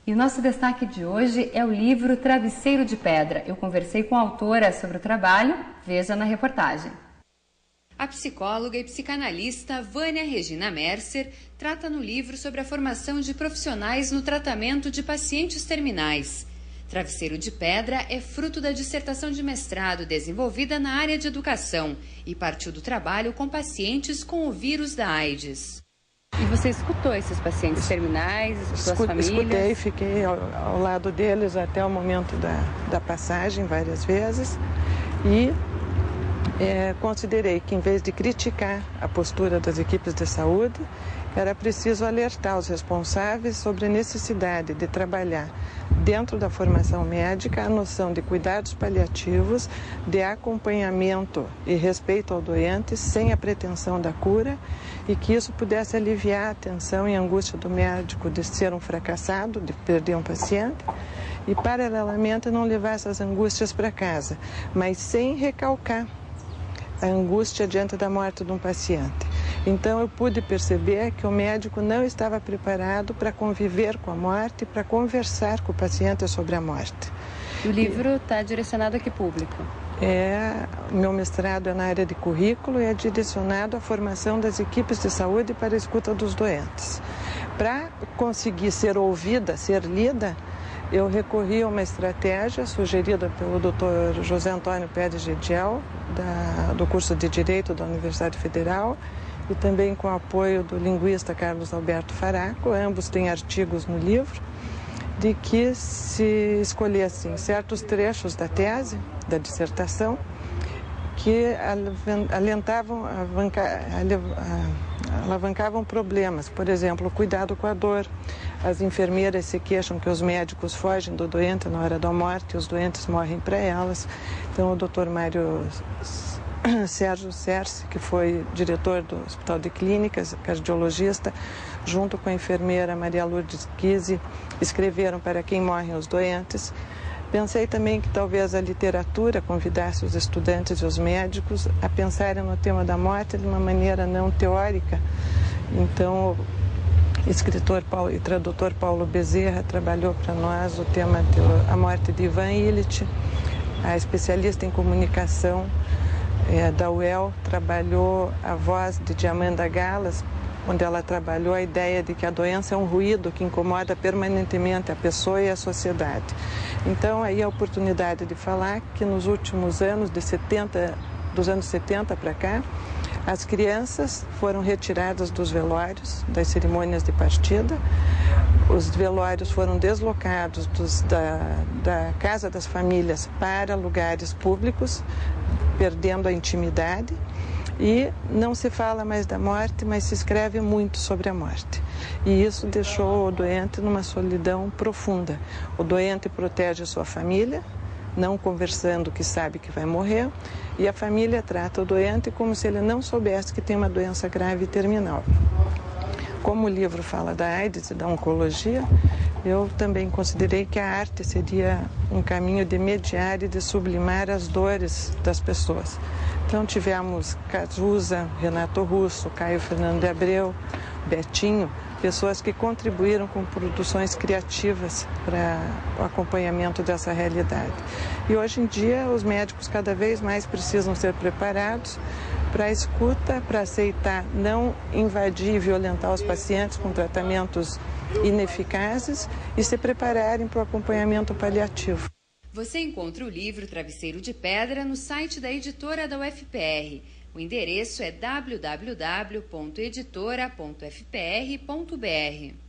E o nosso destaque de hoje é o livro Travesseiro de Pedra. Eu conversei com a autora sobre o trabalho, veja na reportagem. A psicóloga e psicanalista Vânia Regina Mercer trata no livro sobre a formação de profissionais no tratamento de pacientes terminais. Travesseiro de Pedra é fruto da dissertação de mestrado desenvolvida na área de educação e partiu do trabalho com pacientes com o vírus da AIDS. E você escutou esses pacientes terminais, suas famílias? Escutei, fiquei ao lado deles até o momento da passagem várias vezes e considerei que, em vez de criticar a postura das equipes de saúde, era preciso alertar os responsáveis sobre a necessidade de trabalhar dentro da formação médica a noção de cuidados paliativos, de acompanhamento e respeito ao doente sem a pretensão da cura e que isso pudesse aliviar a tensão e a angústia do médico de ser um fracassado, de perder um paciente e, paralelamente, não levar essas angústias para casa, mas sem recalcar a angústia diante da morte de um paciente. Então eu pude perceber que o médico não estava preparado para conviver com a morte, para conversar com o paciente sobre a morte. O livro está direcionado a que público? Meu mestrado é na área de currículo e é direcionado à formação das equipes de saúde para a escuta dos doentes. Para conseguir ser ouvida, ser lida, eu recorri a uma estratégia sugerida pelo Dr. José Antônio Pérez Gediel, do curso de Direito da Universidade Federal, e também com o apoio do linguista Carlos Alberto Faraco, ambos têm artigos no livro, de que se escolhessem certos trechos da tese, da dissertação, que alavancavam problemas, por exemplo, o cuidado com a dor. As enfermeiras se queixam que os médicos fogem do doente na hora da morte e os doentes morrem para elas. Então, o Dr. Mário Sérgio Cerce, que foi diretor do Hospital de Clínicas, cardiologista, junto com a enfermeira Maria Lourdes Guise, escreveram Para Quem Morrem os Doentes. Pensei também que talvez a literatura convidasse os estudantes e os médicos a pensarem no tema da morte de uma maneira não teórica. Então, o escritor e tradutor Paulo Bezerra trabalhou para nós o tema A Morte de Ivan Illich. A especialista em comunicação da UEL trabalhou A Voz de Diamanda Galas, onde ela trabalhou a ideia de que a doença é um ruído que incomoda permanentemente a pessoa e a sociedade. Então, aí a oportunidade de falar que nos últimos anos, dos anos 70 para cá, as crianças foram retiradas dos velórios, das cerimônias de partida, os velórios foram deslocados da casa das famílias para lugares públicos, perdendo a intimidade. E não se fala mais da morte, mas se escreve muito sobre a morte. E isso deixou o doente numa solidão profunda. O doente protege a sua família, não conversando que sabe que vai morrer, e a família trata o doente como se ele não soubesse que tem uma doença grave e terminal. Como o livro fala da AIDS e da oncologia, eu também considerei que a arte seria um caminho de mediar e de sublimar as dores das pessoas. Então tivemos Cazuza, Renato Russo, Caio Fernando de Abreu, Betinho, pessoas que contribuíram com produções criativas para o acompanhamento dessa realidade. E hoje em dia os médicos cada vez mais precisam ser preparados para a escuta, para aceitar não invadir e violentar os pacientes com tratamentos ineficazes e se prepararem para o acompanhamento paliativo. Você encontra o livro Travesseiro de Pedra no site da editora da UFPR. O endereço é www.editora.fpr.br.